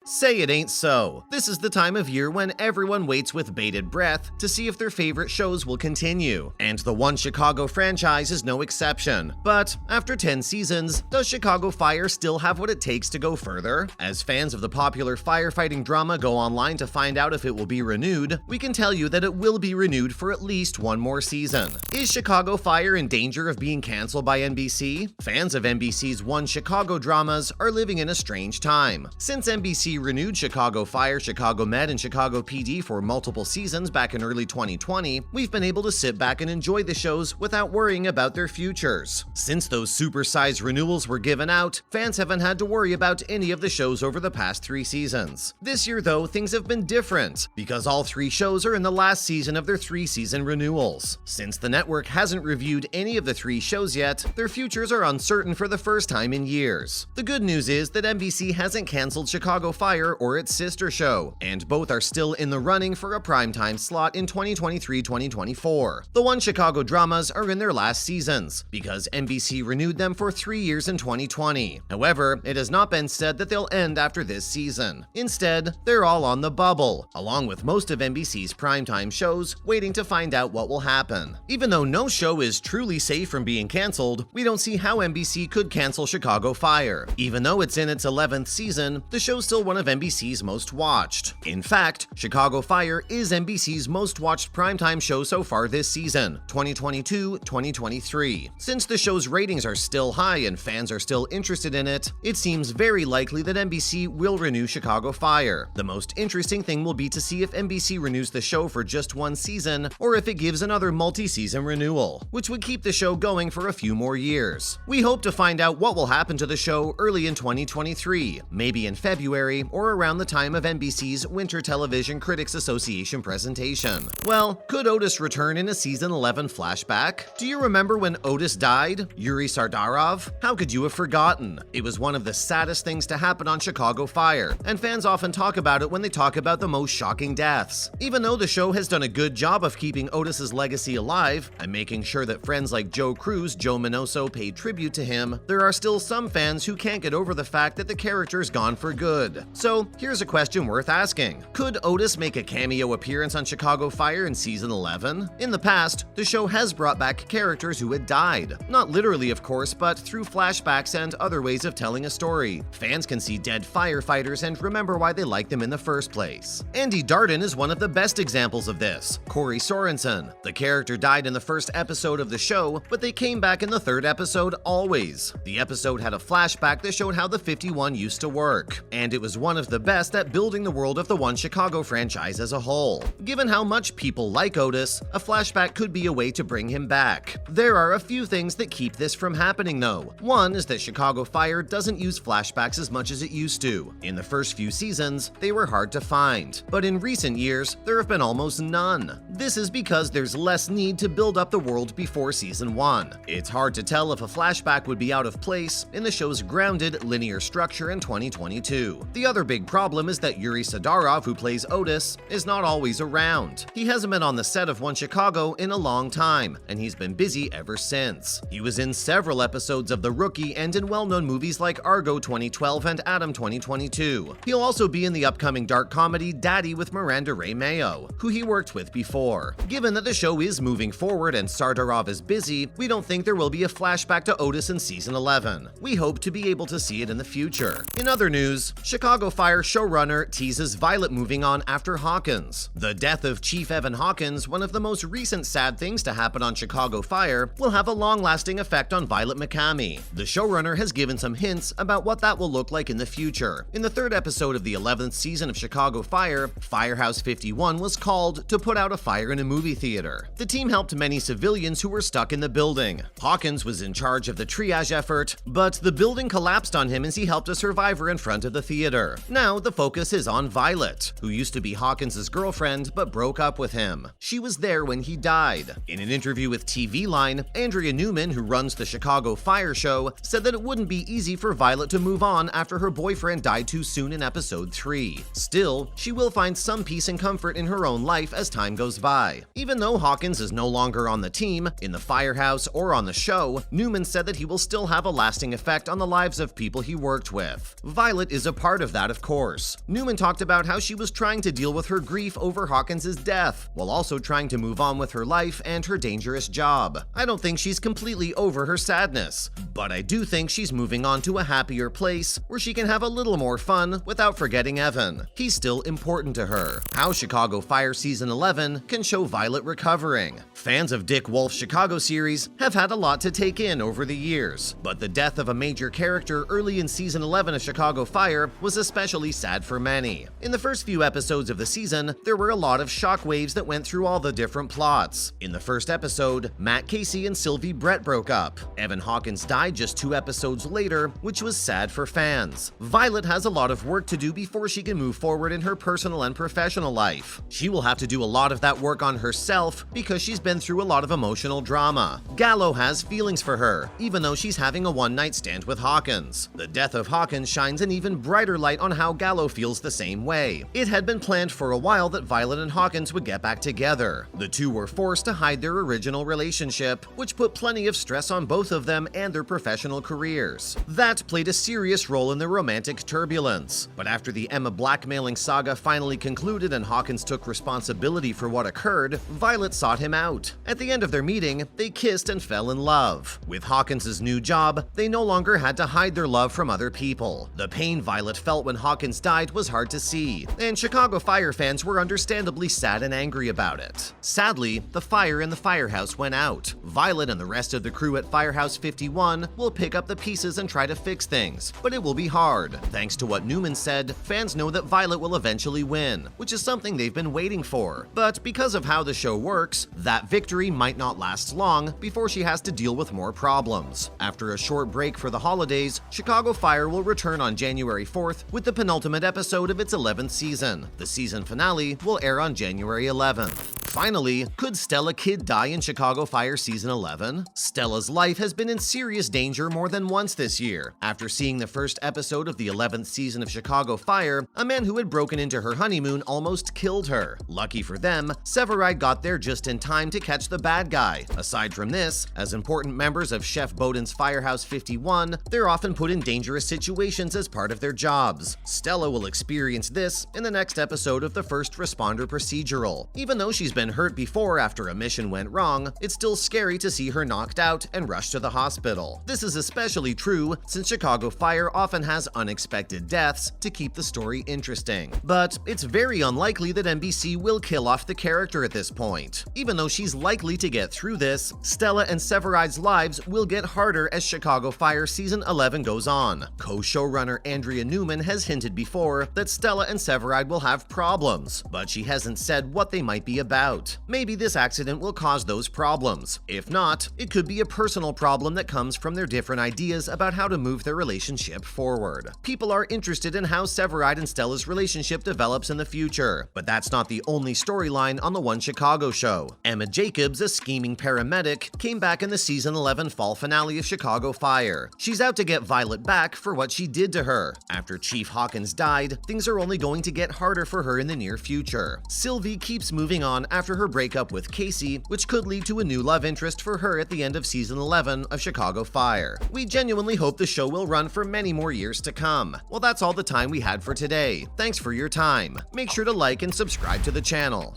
Say it ain't so. This is the time of year when everyone waits with bated breath to see if their favorite shows will continue, and the One Chicago franchise is no exception. But after 10 seasons, does Chicago Fire still have what it takes to go further? As fans of the popular firefighting drama go online to find out if it will be renewed, we can tell you that it will be renewed for at least one more season. Is Chicago Fire in danger of being canceled by NBC? Fans of NBC's One Chicago dramas are living in a strange time. Since NBC renewed Chicago Fire, Chicago Med, and Chicago PD for multiple seasons back in early 2020, we've been able to sit back and enjoy the shows without worrying about their futures. Since those supersized renewals were given out, fans haven't had to worry about any of the shows over the past 3 seasons. This year, though, things have been different, because all 3 shows are in the last season of their 3-season renewals. Since the network hasn't reviewed any of the 3 shows yet, their futures are uncertain for the first time in years. The good news is that NBC hasn't canceled Chicago Fire or its sister show, and both are still in the running for a primetime slot in 2023-2024. The One Chicago dramas are in their last seasons, because NBC renewed them for 3 years in 2020. However, it has not been said that they'll end after this season. Instead, they're all on the bubble, along with most of NBC's primetime shows, waiting to find out what will happen. Even though no show is truly safe from being canceled, we don't see how NBC could cancel Chicago Fire. Even though it's in its 11th season, the show's still one of NBC's most watched. In fact, Chicago Fire is NBC's most watched primetime show so far this season, 2022-2023. Since the show's ratings are still high and fans are still interested in it, it seems very likely that NBC will renew Chicago Fire. The most interesting thing will be to see if NBC renews the show for just 1 season, or if it gives another multi-season renewal, which would keep the show going for a few more years. We hope to find out what will happen to the show early in 2023, maybe in February or around the time of NBC's Winter Television Critics Association presentation. Well, could Otis return in a season 11 flashback? Do you remember when Otis died? Yuri Sardarov? How could you have forgotten? It was one of the saddest things to happen on Chicago Fire, and fans often talk about it when they talk about the most shocking deaths. Even though the show has done a good job of keeping Otis's legacy alive and making sure that friends like Joe Cruz, Joe Minoso pay tribute to him, there are still some fans who can't get over the fact that the character's gone for good. So here's a question worth asking. Could Otis make a cameo appearance on Chicago Fire in season 11? In the past, the show has brought back characters who had died. Not literally, of course, but through flashbacks and other ways of telling a story. Fans can see dead firefighters and remember why they liked them in the first place. Andy Darden is one of the best examples of this. Corey Sorensen. The character died in the first episode of the show, but they came back in the 3rd episode always. The episode had a flashback that showed how the 51 used to work, and it was one of the best at building the world of the One Chicago franchise as a whole. Given how much people like Otis, a flashback could be a way to bring him back. There are a few things that keep this from happening though. One is that Chicago Fire doesn't use flashbacks as much as it used to. In the first few seasons, they were hard to find, but in recent years, there have been almost none. This is because there's less need to build up the world before season 1. It's hard to tell if a flashback would be out of place in the show's grounded, linear structure in 2022. The other big problem is that Yuri Sadarov, who plays Otis, is not always around. He hasn't been on the set of One Chicago in a long time, and he's been busy ever since. He was in several episodes of The Rookie and in well-known movies like Argo 2012 and Adam 2022. He'll also be in the upcoming dark comedy Daddy with Miranda Ray Mayo, who he worked with before. Given that the show is moving forward and Sardarov is busy, we don't think there will be a flashback to Otis in season 11. We hope to be able to see it in the future. In other news, Chicago Fire showrunner teases Violet moving on after Hawkins. The death of Chief Evan Hawkins, one of the most recent sad things to happen on Chicago Fire, will have a long-lasting effect on Violet McCamey. The showrunner has given some hints about what that will look like in the future. In the 3rd episode of the 11th season of Chicago Fire, Firehouse 51 was called to put out a fire in a movie theater. The team helped many civilians who were stuck in the building. Hawkins was in charge of the triage effort, but the building collapsed on him as he helped a survivor in front of the theater. Now the focus is on Violet, who used to be Hawkins' girlfriend but broke up with him. She was there when he died. In an interview with TV Line, Andrea Newman, who runs the Chicago Fire show, said that it wouldn't be easy for Violet to move on after her boyfriend died too soon in episode 3. Still, she will find some peace and comfort in her own life as time goes by. Even though Hawkins is no longer on the team, in the firehouse, or on the show, Newman said that he will still have a lasting effect on the lives of people he worked with. Violet is a part of that, of course. Newman talked about how she was trying to deal with her grief over Hawkins' death, while also trying to move on with her life and her dangerous job. I don't think she's completely over her sadness, but I do think she's moving on to a happier place where she can have a little more fun without forgetting Evan. He's still important to her. How Chicago Fire Season 11 can show Violet recovering. Fans of Dick Wolf's Chicago series have had a lot to take in over the years, but the death of a major character early in Season 11 of Chicago Fire was especially sad for many. In the first few episodes of the season, there were a lot of shockwaves that went through all the different plots. In the first episode, Matt Casey and Sylvie Brett broke up. Evan Hawkins died just 2 episodes later, which was sad for fans. Violet has a lot of work to do before she can move forward in her personal and professional life. She will have to do a lot of that work on herself because she's been through a lot of emotional drama. Gallo has feelings for her, even though she's having a one-night stand with Hawkins. The death of Hawkins shines an even brighter light on how Gallo feels the same way. It had been planned for a while that Violet and Hawkins would get back together. The two were forced to hide their original relationship, which put plenty of stress on both of them and their professional careers. That played a serious role in their romantic turbulence. But after the Emma blackmailing saga finally concluded and Hawkins took responsibility for what occurred, Violet sought him out. At the end of their meeting, they kissed and fell in love. With Hawkins' new job, they no longer had to hide their love from other people. The pain Violet felt when Hawkins died was hard to see, and Chicago Fire fans were understandably sad and angry about it. Sadly, the fire in the firehouse went out. Violet and the rest of the crew at Firehouse 51 will pick up the pieces and try to fix things, but it will be hard. Thanks to what Newman said, fans know that Violet will eventually win, which is something they've been waiting for. But because of how the show works, that victory might not last long before she has to deal with more problems. After a short break for the holidays, Chicago Fire will return on January 4th with the penultimate episode of its 11th season. The season finale will air on January 11th. Finally, could Stella Kidd die in Chicago Fire Season 11? Stella's life has been in serious danger more than once this year. After seeing the first episode of the 11th season of Chicago Fire, a man who had broken into her honeymoon almost killed her. Lucky for them, Severide got there just in time to catch the bad guy. Aside from this, as important members of Chef Bowden's Firehouse 51, they're often put in dangerous situations as part of their jobs. Stella will experience this in the next episode of the First Responder procedural. Even though she's been hurt before after a mission went wrong, it's still scary to see her knocked out and rushed to the hospital. This is especially true since Chicago Fire often has unexpected deaths to keep the story interesting. But it's very unlikely that NBC will kill off the character at this point. Even though she's likely to get through this, Stella and Severide's lives will get harder as Chicago Fire Season 11 goes on. Co-showrunner Andrea Newman has hinted before that Stella and Severide will have problems, but she hasn't said what they might be about. Maybe this accident will cause those problems. If not, it could be a personal problem that comes from their different ideas about how to move their relationship forward. People are interested in how Severide and Stella's relationship develops in the future, but that's not the only storyline on the One Chicago show. Emma Jacobs, a scheming paramedic, came back in the Season 11 fall finale of Chicago Fire. She's out to get Violet back for what she did to her. After Chief Hawkins died, things are only going to get harder for her in the near future. Sylvie keeps moving on after her breakup with Casey, which could lead to a new love interest for her at the end of Season 11 of Chicago Fire. We genuinely hope the show will run for many more years to come. Well, that's all the time we had for today. Thanks for your time. Make sure to like and subscribe to the channel.